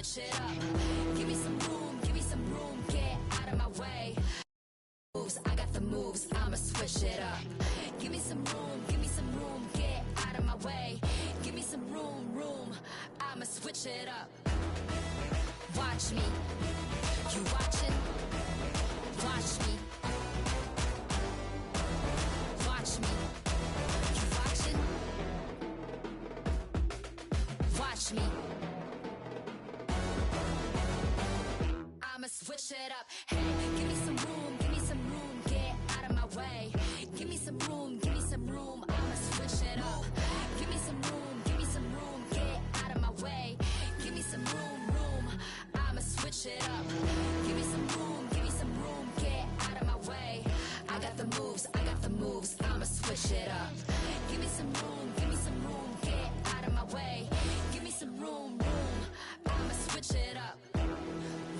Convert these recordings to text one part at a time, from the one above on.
switch it up. Give me some room, get out of my way. I got the moves, I'ma switch it up. Give me some room, get out of my way. Give me some room, I'ma switch it up. Watch me, you watching? Watch me. Watch me, you watching? Watch me. I'ma switch it up. Hey, give me some room, get out of my way. Give me some room, I'ma switch it up. Give me some room, get out of my way. Give me some room, I'ma switch it up. Give me some room, get out of my way. I got the moves, I'ma switch it up. Give me some room, get out of my way. Give me some room, I'ma switch it up.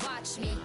Watch me.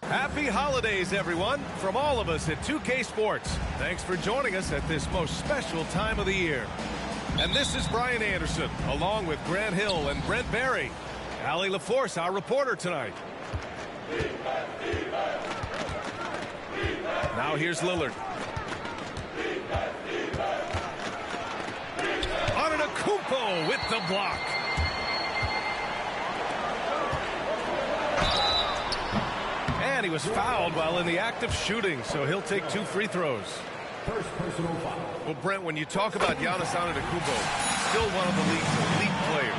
Happy holidays, everyone, from all of us at 2K Sports. Thanks for joining us at this most special time of the year. And this is Brian Anderson, along with Grant Hill and Brent Barry. Allie LaForce, our reporter tonight. Now here's Lillard. Antetokounmpo with the block. And he was fouled while in the act of shooting, so he'll take 2 free throws. First personal foul. Well, Brent, when you talk about Giannis Antetokounmpo, still one of the league's elite players.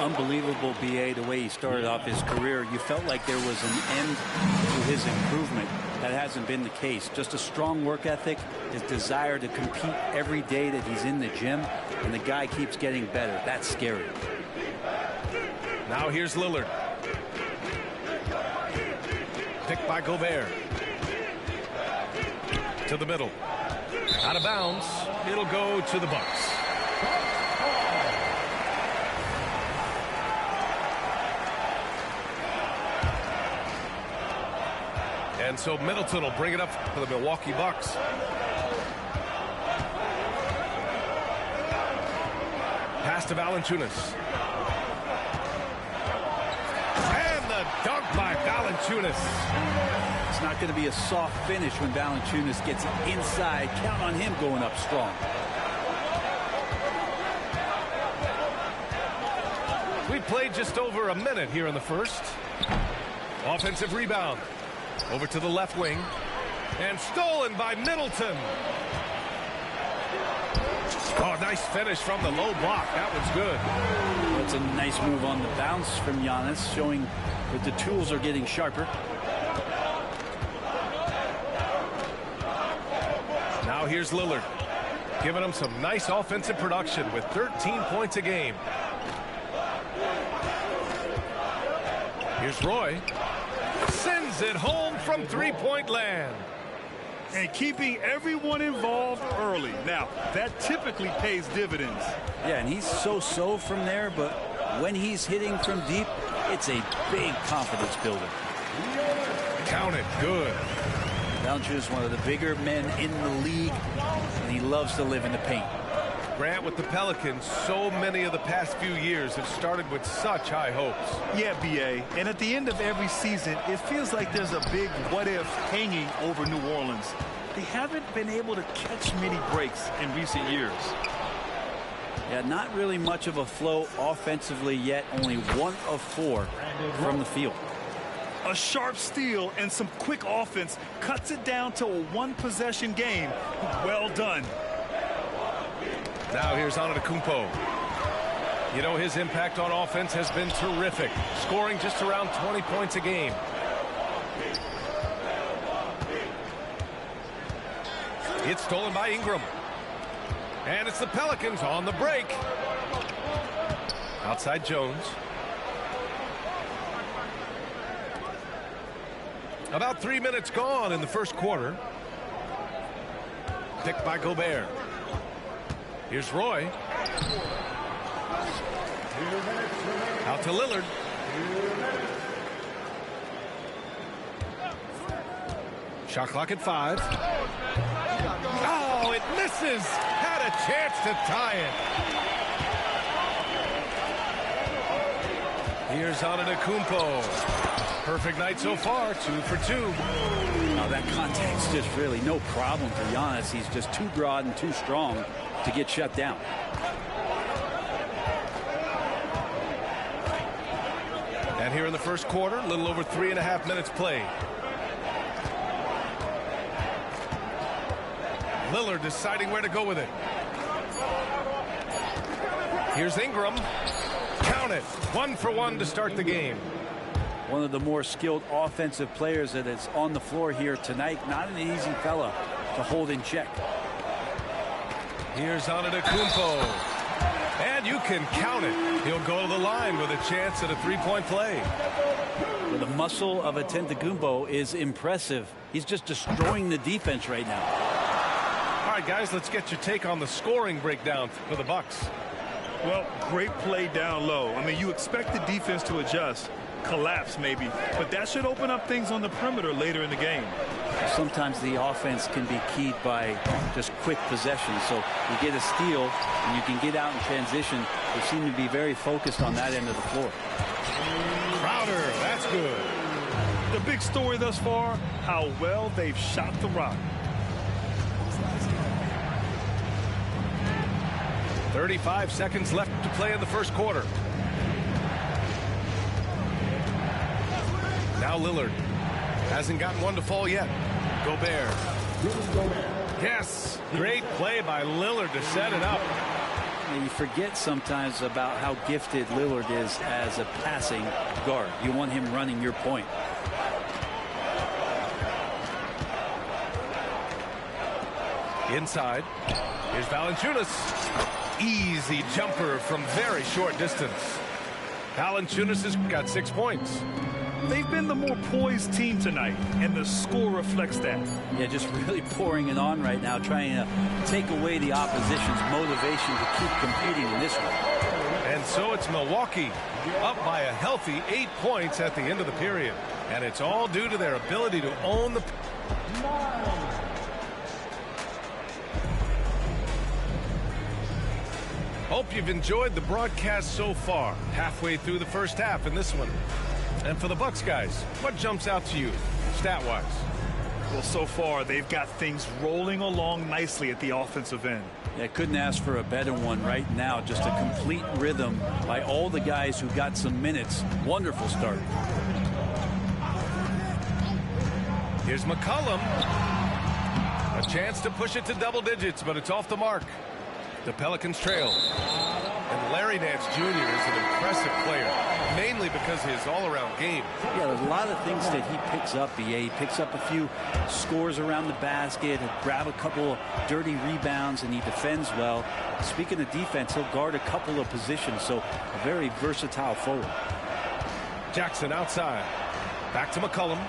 Unbelievable, B.A., the way he started off his career. You felt like there was an end to his improvement. That hasn't been the case. Just a strong work ethic, his desire to compete every day that he's in the gym, and the guy keeps getting better. That's scary. Now here's Lillard. Picked by Gobert. To the middle. Out of bounds. It'll go to the Bucks. And so Middleton will bring it up for the Milwaukee Bucks. Pass to Valanciunas. Dunk by Valanciunas. It's not going to be a soft finish when Valanciunas gets inside. Count on him going up strong. We played just over a minute here in the first. Offensive rebound. Over to the left wing. And stolen by Middleton. Oh, nice finish from the low block. That was good. That's a nice move on the bounce from Giannis, showing that the tools are getting sharper. Now here's Lillard, giving him some nice offensive production with 13 points a game. Here's Roy. Sends it home from three-point land. And keeping everyone involved early. Now, that typically pays dividends. Yeah, and he's so-so from there, but when he's hitting from deep, it's a big confidence builder. Count it. Good. Valanciunas is one of the bigger men in the league. and he loves to live in the paint. Grant, with the Pelicans, so many of the past few years have started with such high hopes. Yeah, B.A. And at the end of every season, it feels like there's a big what-if hanging over New Orleans. They haven't been able to catch many breaks in recent years. Yeah, not really much of a flow offensively yet. Only 1 of 4 from the field. A sharp steal and some quick offense cuts it down to a one-possession game. Well done. Now here's Antetokounmpo. You know, his impact on offense has been terrific, scoring just around 20 points a game. It's stolen by Ingram. And it's the Pelicans on the break. Outside Jones. About 3 minutes gone in the first quarter. Picked by Gobert. Here's Roy. Out to Lillard. Shot clock at 5. Oh, it misses. Had a chance to tie it. Here's Antetokounmpo. Perfect night so far, 2 for 2. Now that contact's just really no problem for Giannis. He's just too broad and too strong to get shut down. And here in the first quarter, a little over 3.5 minutes played. Lillard deciding where to go with it. Here's Ingram. Count it. 1 for 1 to start the game. One of the more skilled offensive players that is on the floor here tonight. Not an easy fella to hold in check. Here's Antetokounmpo. And you can count it. He'll go to the line with a chance at a three-point play. Well, the muscle of Antetokounmpo is impressive. He's just destroying the defense right now. All right, guys, let's get your take on the scoring breakdown for the Bucks. Well, great play down low. I mean, you expect the defense to adjust, collapse maybe, but that should open up things on the perimeter later in the game. Sometimes the offense can be keyed by just quick possession. So you get a steal and you can get out in transition. They seem to be very focused on that end of the floor. Crowder, that's good. The big story thus far, how well they've shot the rock. 35 seconds left to play in the first quarter. Now Lillard. Hasn't gotten one to fall yet. Gobert. Yes, great play by Lillard to set it up. And you forget sometimes about how gifted Lillard is as a passing guard. You want him running your point. Inside. Here's Valanciunas. Easy jumper from very short distance. Valanciunas has got 6 points. They've been the more poised team tonight, and the score reflects that. Yeah, just really pouring it on right now, trying to take away the opposition's motivation to keep competing in this one. And so it's Milwaukee up by a healthy 8 points at the end of the period. And it's all due to their ability to own the... Hope you've enjoyed the broadcast so far. Halfway through the first half in this one. And for the Bucks guys, what jumps out to you, stat-wise? Well, so far, they've got things rolling along nicely at the offensive end. Yeah, couldn't ask for a better one right now. Just a complete rhythm by all the guys who got some minutes. Wonderful start. Here's McCollum. A chance to push it to double digits, but it's off the mark. The Pelicans trail. And Larry Nance Jr. is an impressive player, mainly because of his all-around game. Yeah, there's a lot of things that he picks up, B.A. He picks up a few scores around the basket, grab a couple of dirty rebounds, and he defends well. Speaking of defense, he'll guard a couple of positions, so a very versatile forward. Jackson outside. Back to McCollum.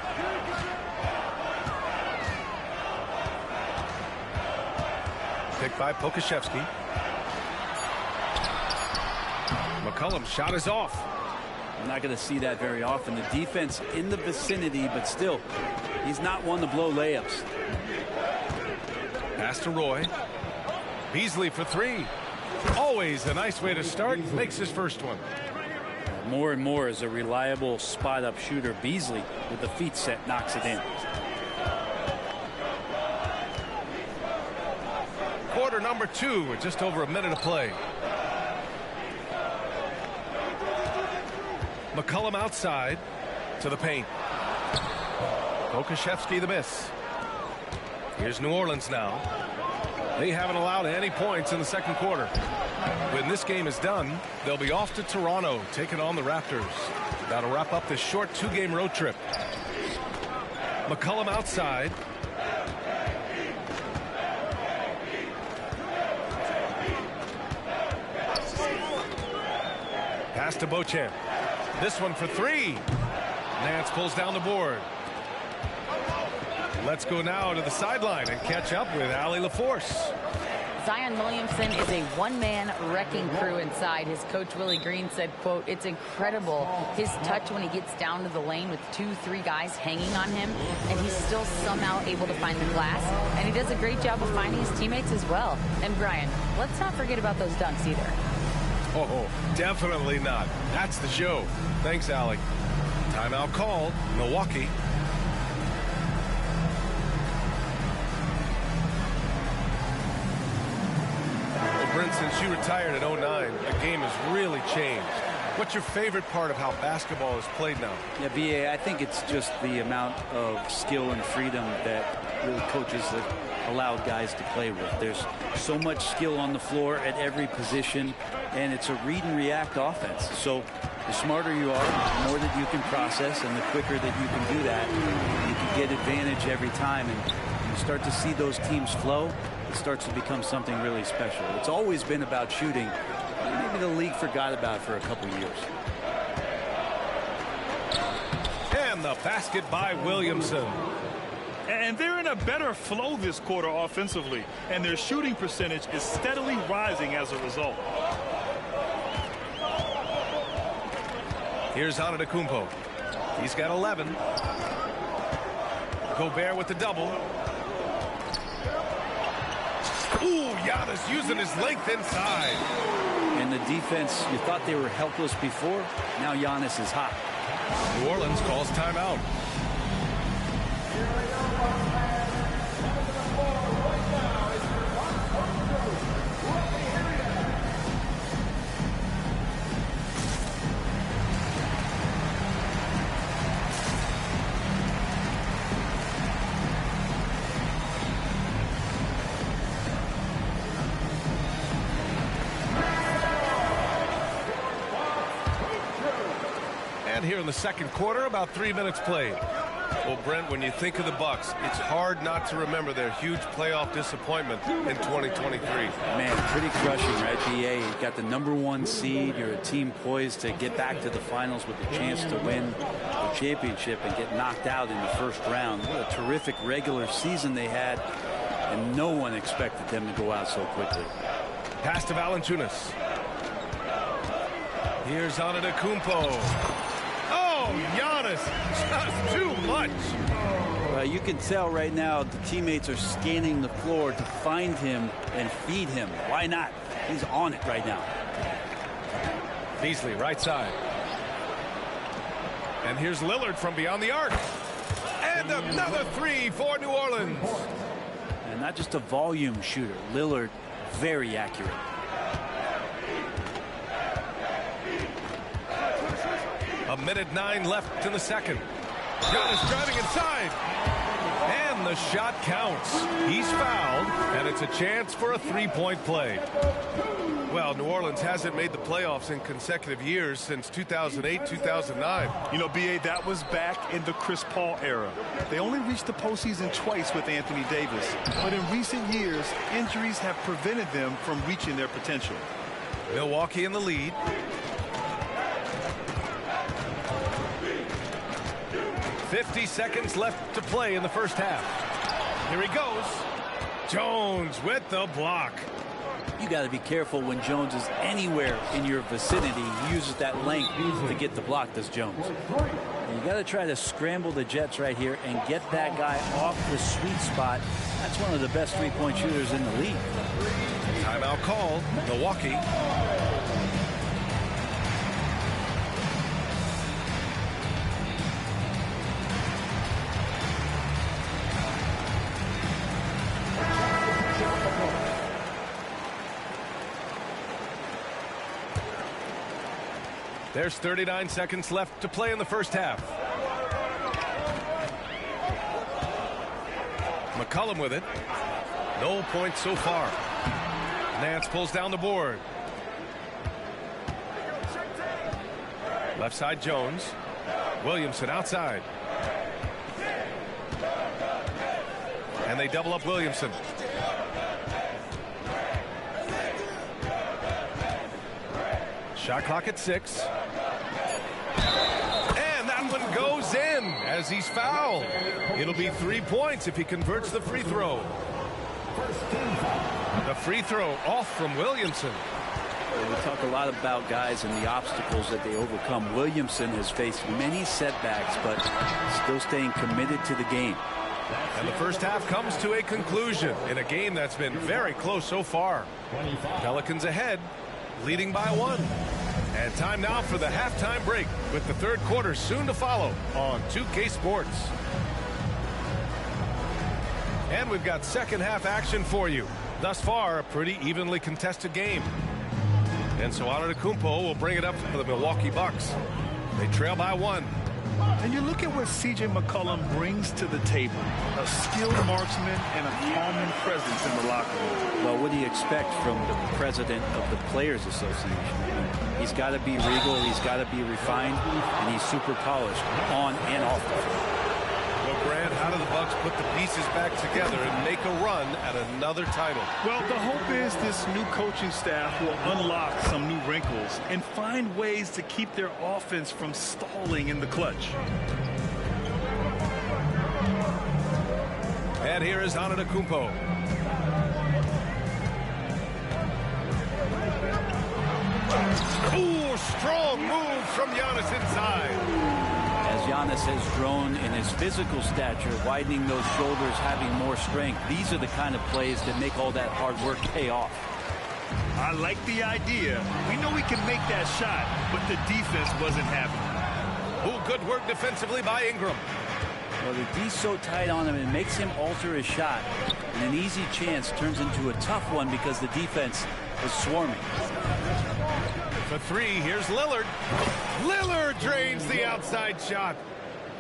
Picked by Pokusevski. McCollum's shot is off. I'm not going to see that very often. The defense in the vicinity, but still, he's not one to blow layups. Pass to Roy. Beasley for three. Always a nice way to start. Makes his first one. More and more as a reliable spot-up shooter. Beasley, with the feet set, knocks it in. Quarter number 2 with just over a minute to play. McCollum outside to the paint. Okashevsky the miss. Here's New Orleans now. They haven't allowed any points in the second quarter. When this game is done, they'll be off to Toronto, taking on the Raptors. That'll wrap up this short 2-game road trip. McCollum outside. Pass to Beauchamp. This one for three. Nance pulls down the board. Let's go now to the sideline and catch up with Allie LaForce. Zion Williamson is a one-man wrecking crew inside. His coach Willie Green said, quote, "It's incredible his touch when he gets down to the lane with 2-3 guys hanging on him, and he's still somehow able to find the glass. And he does a great job of finding his teammates as well." And Brian, let's not forget about those dunks either. Oh, definitely not. That's the show. Thanks, Allie. Timeout called. Milwaukee. Brent, since you retired in 09, the game has really changed. What's your favorite part of how basketball is played now? Yeah, BA, I think it's just the amount of skill and freedom that really coaches have allowed guys to play with. There's so much skill on the floor at every position, and it's a read and react offense. So the smarter you are, the more that you can process, and the quicker that you can do that, you can get advantage every time. And you start to see those teams flow. It starts to become something really special. It's always been about shooting. Maybe the league forgot about it for a couple years. And the basket by Williamson. And they're in a better flow this quarter offensively, and their shooting percentage is steadily rising as a result. Here's Antetokounmpo. He's got 11. Gobert with the double. Ooh, Giannis using his length inside. And the defense, you thought they were helpless before. Now Giannis is hot. New Orleans calls timeout. Here in the second quarter, about 3 minutes played. Well, Brent, when you think of the Bucks, it's hard not to remember their huge playoff disappointment in 2023. Man, pretty crushing, right, BA? You got the #1 seed. You're a team poised to get back to the finals with a chance to win the championship and get knocked out in the first round. What a terrific regular season they had, and no one expected them to go out so quickly. Pass to Valanciunas. Here's Antetokounmpo. Giannis, just too much. You can tell right now the teammates are scanning the floor to find him and feed him. Why not? He's on it right now. Beasley, right side. And here's Lillard from beyond the arc. And another three for New Orleans. And not just a volume shooter. Lillard, very accurate. A minute 9 left in the second. Giannis driving inside. And the shot counts. He's fouled, and it's a chance for a three-point play. Well, New Orleans hasn't made the playoffs in consecutive years since 2008-2009. You know, BA, that was back in the Chris Paul era. They only reached the postseason twice with Anthony Davis. But in recent years, injuries have prevented them from reaching their potential. Milwaukee in the lead. .50 seconds left to play in the first half. Here he goes. Jones with the block. You got to be careful when Jones is anywhere in your vicinity. He uses that length to get the block, does Jones. And you got to try to scramble the Jets right here and get that guy off the sweet spot. That's one of the best three-point shooters in the league. Timeout called, Milwaukee. There's 39 seconds left to play in the first half. McCollum with it. No points so far. Nance pulls down the board. Left side Jones. Williamson outside. And they double up Williamson. Shot clock at 6. And that one goes in as he's fouled. It'll be 3 points if he converts the free throw. The free throw off from Williamson. We talk a lot about guys and the obstacles that they overcome. Williamson has faced many setbacks, but still staying committed to the game. And the first half comes to a conclusion in a game that's been very close so far. Pelicans ahead, leading by 1. And time now for the halftime break, with the third quarter soon to follow on 2K Sports. And we've got second half action for you. Thus far, a pretty evenly contested game. And so Antetokounmpo will bring it up for the Milwaukee Bucks. They trail by 1. And you look at what C.J. McCollum brings to the table. A skilled marksman and a calming presence in the locker room. Well, what do you expect from the president of the Players Association? He's got to be regal, he's got to be refined, and he's super polished on and off the field. Well, Grant, how do the Bucks put the pieces back together and make a run at another title? Well, the hope is this new coaching staff will unlock some new wrinkles and find ways to keep their offense from stalling in the clutch. And here is Antetokounmpo. Ooh, strong move from Giannis inside. As Giannis has grown in his physical stature, widening those shoulders, having more strength, these are the kind of plays that make all that hard work pay off. I like the idea. We know we can make that shot, but the defense wasn't having it. Ooh, good work defensively by Ingram. Well, the D's so tight on him, it makes him alter his shot. And an easy chance turns into a tough one because the defense is swarming. For 3, here's Lillard. Lillard drains the outside shot.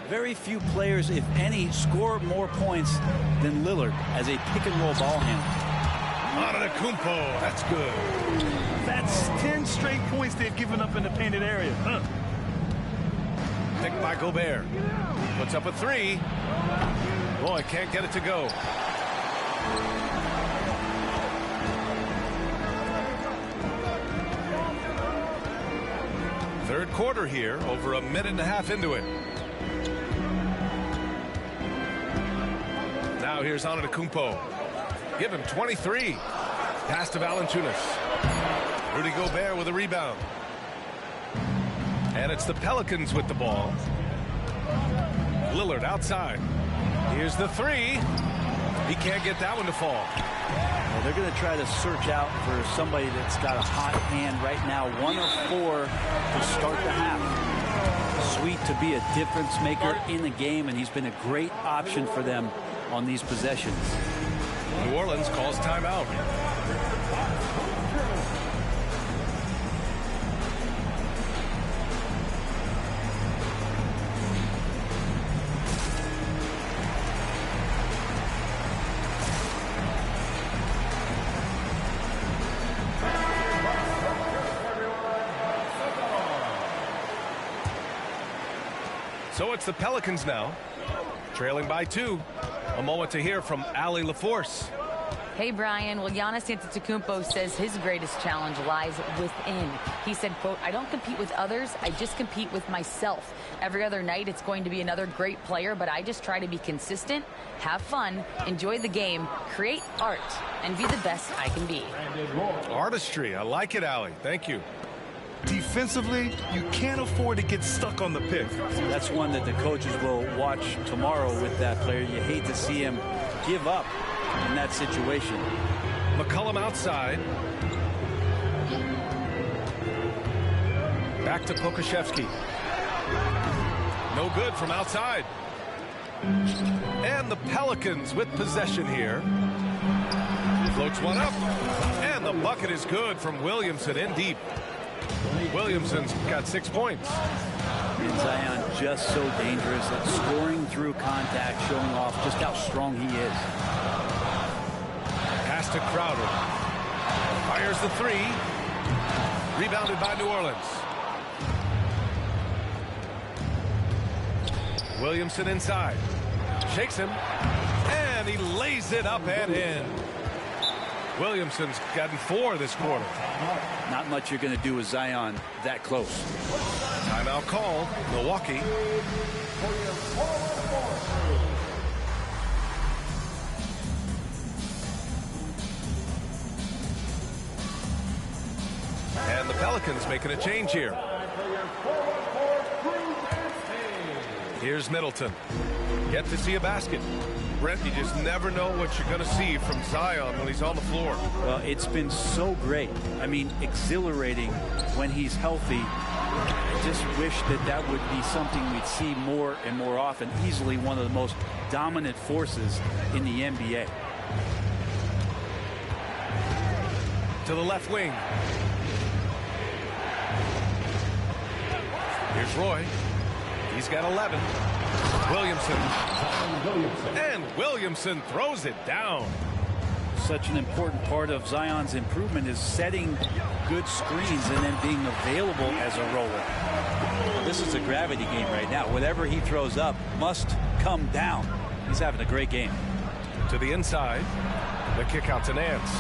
Very few players, if any, score more points than Lillard as a pick-and-roll ball handler. Antetokounmpo, that's good. That's 10 straight points they've given up in the painted area. Picked by Gobert. Puts up a 3. Boy, can't get it to go. Third quarter here, over a minute and a half into it. Now here's Antetokounmpo. Give him 23. Pass to Valanciunas. Rudy Gobert with a rebound. And it's the Pelicans with the ball. Lillard outside. Here's the 3. He can't get that one to fall. Well, they're going to try to search out for somebody that's got a hot hand right now. 1 of 4 to start the half. Sweet to be a difference maker in the game, and he's been a great option for them on these possessions. New Orleans calls timeout. So it's the Pelicans now, trailing by 2. A moment to hear from Allie LaForce. Hey, Brian. Well, Giannis Antetokounmpo says his greatest challenge lies within. He said, quote, "I don't compete with others. I just compete with myself. Every other night it's going to be another great player, but I just try to be consistent, have fun, enjoy the game, create art, and be the best I can be." Artistry. I like it, Allie. Thank you. Defensively, you can't afford to get stuck on the pick. That's one that the coaches will watch tomorrow with that player. You hate to see him give up in that situation. McCollum outside. Back to Pokusevski. No good from outside. And the Pelicans with possession here. Floats one up. And the bucket is good from Williamson in deep. Williamson's got 6 points. And Zion just so dangerous at scoring through contact, showing off just how strong he is. Pass to Crowder. Fires the three. Rebounded by New Orleans. Williamson inside. Shakes him. And he lays it up and in. Williamson's gotten 4 this quarter. Not much you're going to do with Zion that close. Timeout call. Milwaukee. And the Pelicans making a change here. Here's Middleton. Yet to see a basket. Brent, you just never know what you're going to see from Zion when he's on the floor. Well, it's been so great. I mean, exhilarating when he's healthy. I just wish that would be something we'd see more and more often. Easily one of the most dominant forces in the NBA. To the left wing. Here's Roy. He's got 11. Williamson. And Williamson throws it down. Such an important part of Zion's improvement is setting good screens and then being available as a roller. This is a gravity game right now. Whatever he throws up must come down. He's having a great game. To the inside. The kick out to Nance.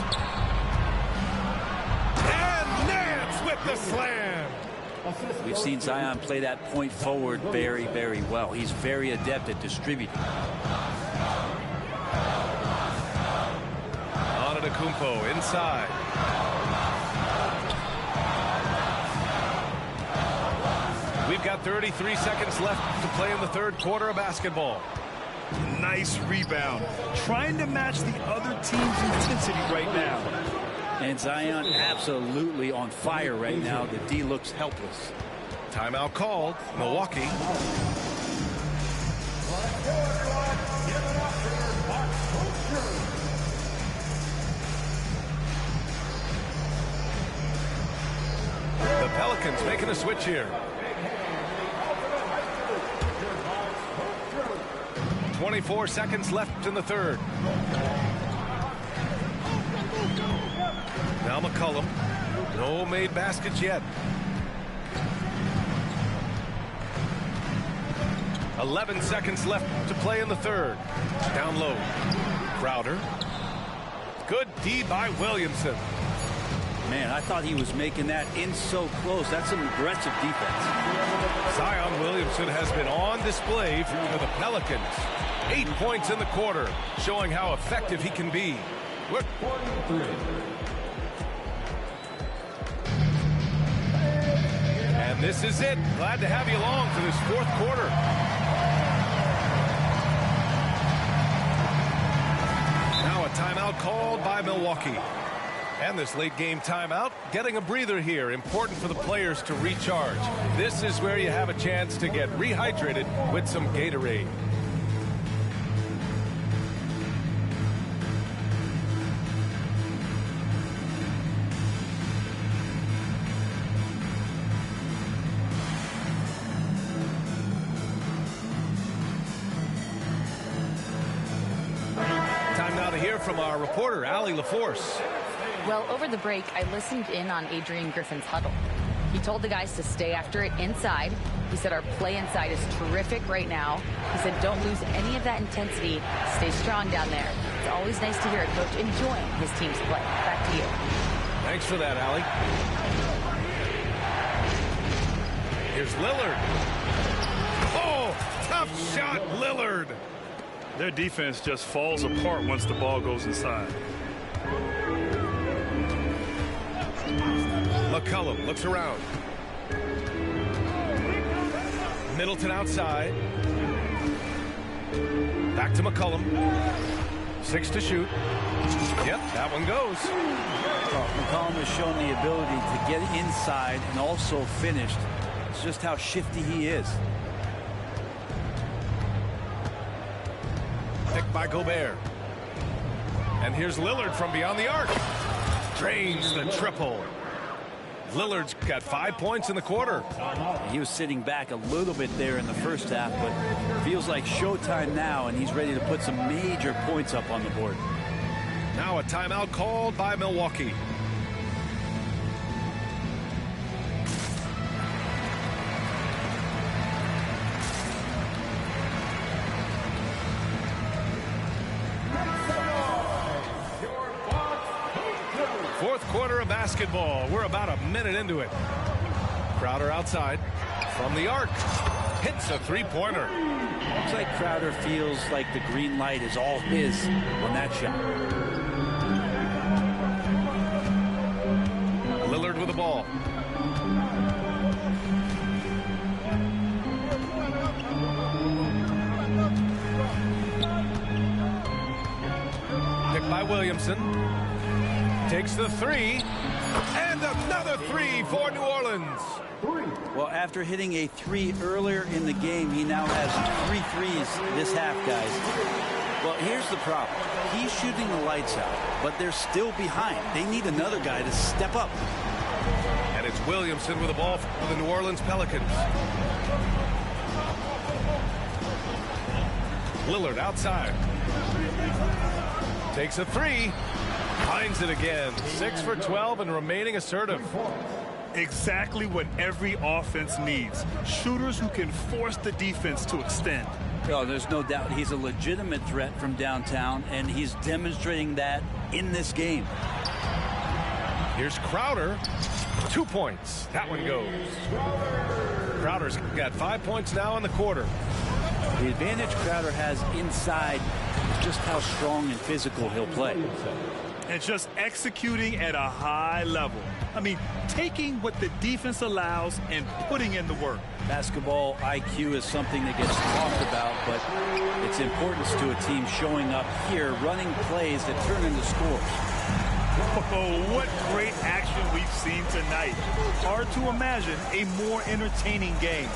And Nance with the slam. We've seen Zion play that point forward very, very well. He's very adept at distributing. Antetokounmpo inside. We've got 33 seconds left to play in the third quarter of basketball. Nice rebound. Trying to match the other team's intensity right now. And Zion absolutely on fire right now. The D looks helpless. Timeout called. Milwaukee. The Pelicans making a switch here. 24 seconds left in the third. Now McCollum. No made baskets yet. 11 seconds left to play in the third. Down low. Crowder. Good D by Williamson. Man, I thought he was making that in so close. That's some aggressive defense. Zion Williamson has been on display for the Pelicans. 8 points in the quarter, showing how effective he can be. And this is it. Glad to have you along for this fourth quarter. Now a timeout called by Milwaukee. And this late game timeout, getting a breather here. Important for the players to recharge. This is where you have a chance to get rehydrated with some Gatorade. Time now to hear from our reporter, Allie LaForce. Well, over the break, I listened in on Adrian Griffin's huddle. He told the guys to stay after it inside. He said our play inside is terrific right now. He said don't lose any of that intensity. Stay strong down there. It's always nice to hear a coach enjoying his team's play. Back to you. Thanks for that, Allie. Here's Lillard. Oh, tough shot, Lillard. Their defense just falls apart once the ball goes inside. McCollum looks around. Middleton outside. Back to McCollum. 6 to shoot. Yep, that one goes. McCollum has shown the ability to get inside and also finish. It's just how shifty he is. Picked by Gobert. And here's Lillard from beyond the arc. Drains the triple. Lillard's got 5 points in the quarter. He was sitting back a little bit there in the first half, but feels like showtime now, and he's ready to put some major points up on the board. Now a timeout called by Milwaukee. Fourth quarter of basketball. We're about a minute into it. Crowder outside from the arc. Hits a three-pointer. Looks like Crowder feels like the green light is all his on that shot. Lillard with the ball. Picked by Williamson. Takes the three. And another three for New Orleans. Well, after hitting a three earlier in the game, he now has 3 threes this half, guys. Well, here's the problem. He's shooting the lights out, but they're still behind. They need another guy to step up. And it's Williamson with the ball for the New Orleans Pelicans. Lillard outside. Takes a three. Finds it again. 6 for 12 and remaining assertive. Exactly what every offense needs. Shooters who can force the defense to extend. Oh, there's no doubt he's a legitimate threat from downtown, and he's demonstrating that in this game. Here's Crowder. 2 points. That one goes. Crowder's got 5 points now in the quarter. The advantage Crowder has inside is just how strong and physical he'll play. And just executing at a high level. I mean, taking what the defense allows and putting in the work. Basketball IQ is something that gets talked about, but its importance to a team showing up here, running plays that turn into scores. Oh, what great action we've seen tonight. Hard to imagine a more entertaining game.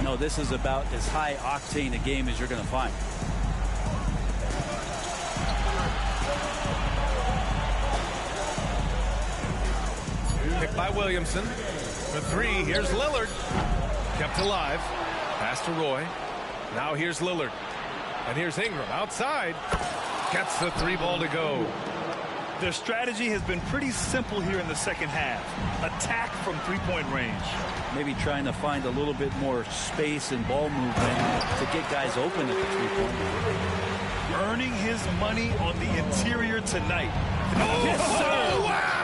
No, this is about as high octane a game as you're going to find. Picked by Williamson. The three. Here's Lillard. Kept alive. Pass to Roy. Now here's Lillard. And here's Ingram outside. Gets the three ball to go. Their strategy has been pretty simple here in the second half. Attack from three-point range. Maybe trying to find a little bit more space and ball movement to get guys open at the three-point line. Earning his money on the interior tonight. Oh, yes, sir. Wow.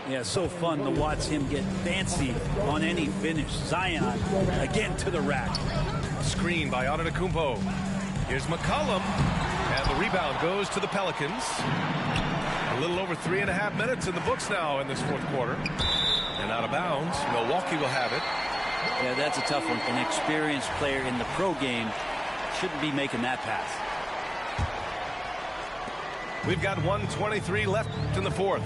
Yeah, so fun to watch him get fancy on any finish. Zion again to the rack. Screen by Antetokounmpo. Here's McCollum. And the rebound goes to the Pelicans. A little over 3.5 minutes in the books now in this fourth quarter. And out of bounds. Milwaukee will have it. Yeah, that's a tough one. An experienced player in the pro game shouldn't be making that pass. We've got 1:23 left in the fourth.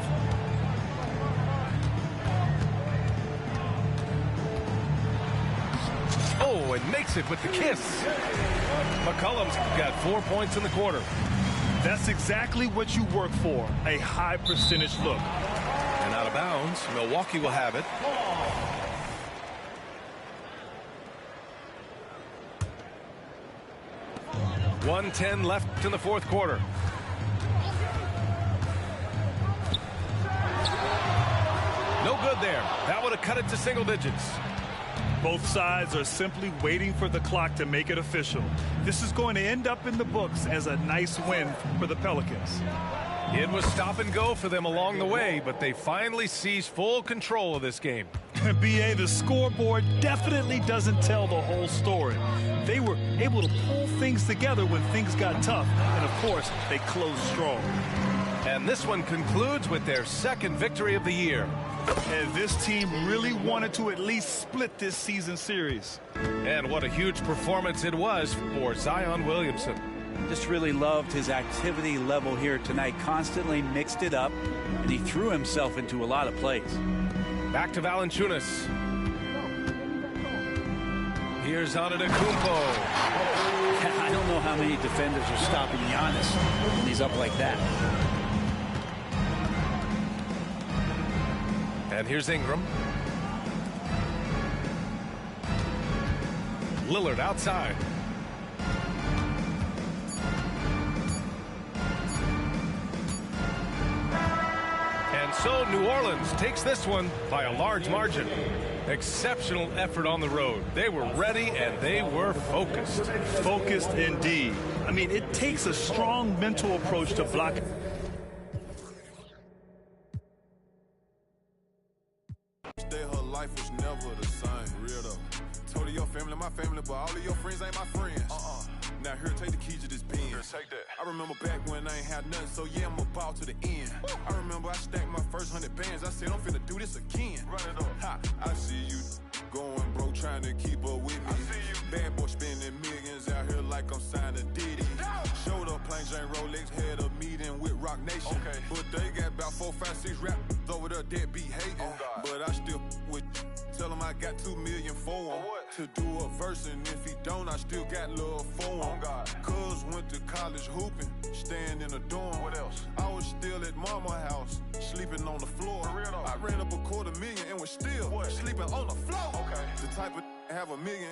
Oh, and makes it with the kiss. McCollum's got 4 points in the quarter. That's exactly what you work for, a high percentage look. And out of bounds, Milwaukee will have it. .110 left in the fourth quarter. No good there. That would have cut it to single digits. Both sides are simply waiting for the clock to make it official. This is going to end up in the books as a nice win for the Pelicans. It was stop and go for them along the way, but they finally seized full control of this game. BA, the scoreboard definitely doesn't tell the whole story. They were able to pull things together when things got tough, and of course, they closed strong. And this one concludes with their second victory of the year. And this team really wanted to at least split this season series. And what a huge performance it was for Zion Williamson. Just really loved his activity level here tonight. Constantly mixed it up, and he threw himself into a lot of plays. Back to Valanciunas. Here's Antetokounmpo. I don't know how many defenders are stopping Giannis when he's up like that. And here's Ingram. Lillard outside. And so New Orleans takes this one by a large margin. Exceptional effort on the road. They were ready and they were focused. Focused indeed. I mean, it takes a strong mental approach to block. Her life was never the same. Real though. Told your family, my family, but all of your friends ain't my friends. Now here, take the keys to this Benz. Here, take that. I remember back when I ain't had nothing, so yeah, I'm about to the end. I remember I stacked my first 100 bands. I said I'm finna do this again. Run it up. Ha, I see you going broke, trying to keep up with me. I see you. Bad boy spending millions out here like I'm signing Diddy. Showed up plain Jane Rolex, had a meeting with Rock Nation. Okay. But they got about 4, 5, 6 rap over there that be hating. Oh, but I still with. Tell him I got 2 million for him to do a verse, and if he don't, I still got love for him. Cuz went to college hooping, staying in a dorm. What else? I was still at mama house, sleeping on the floor. I ran up $250,000 and was still sleeping on the floor. Okay. The type of have $1 million,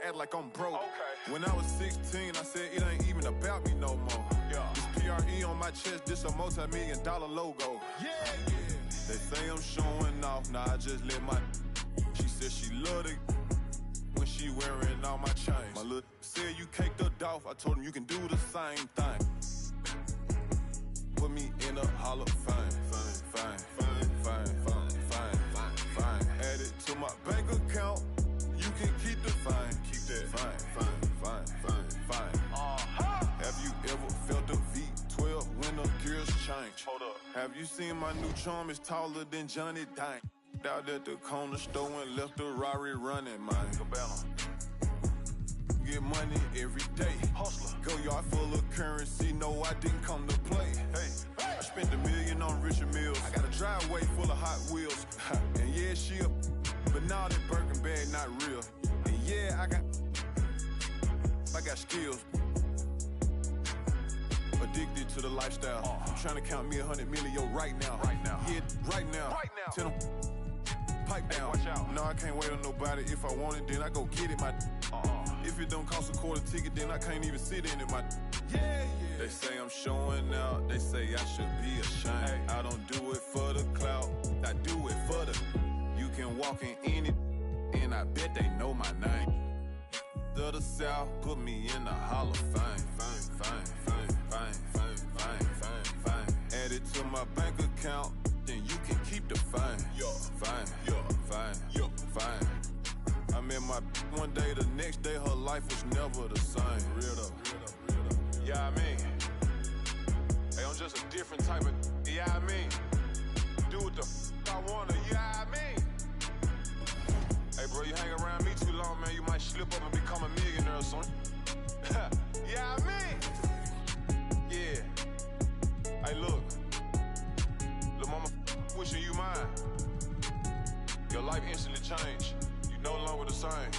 act like I'm broke. Okay. When I was 16, I said it ain't even about me no more. Yeah. This PRE on my chest, this a multi-million-dollar logo. Yeah. They say I'm showing off, nah, I just let my. She said she loved it when she wearing all my chains. My little said you caked her off, I told him you can do the same thing. Put me in a Hall of Fame. Fine. Add it to my bank account, you can keep the fine. Keep that. Fine. Have you ever felt a V12 when the gears change? Hold up. Have you seen my new charm is taller than Johnny Dang? Out at the corner store and left the Rari running, man. Get money every day. Hustler. Go yard full of currency, no, I didn't come to play. Hey, I spent $1 million on Richard Mills. I got a driveway full of Hot Wheels. And yeah, she a, but now that Birkin bag not real. And yeah, I got skills. Addicted to the lifestyle. I'm trying to count me 100 million right now. Yeah, right now. Tell them pipe down. Watch out. No, I can't wait on nobody. If I want it, then I go get it. If it don't cost a quarter ticket, then I can't even sit in it. Yeah. They say I'm showing out. They say I should be ashamed. I don't do it for the clout. I do it for the. You can walk in any, and I bet they know my name. To the South, put me in the Hall of Fame. Fine. Add it to my bank account, then you can keep the fine. Fine. I met my one day, the next day her life was never the same. Real though. Yeah, I mean, hey, I'm just a different type of. Yeah, I mean, do what the I wanna. Yeah, I mean. Hey, bro, you hang around me too long, man, you might slip up and become a millionaire or something. Yeah, I mean. Yeah. Hey, look. Lil' mama wishing you mine. Your life instantly changed. You no longer the same.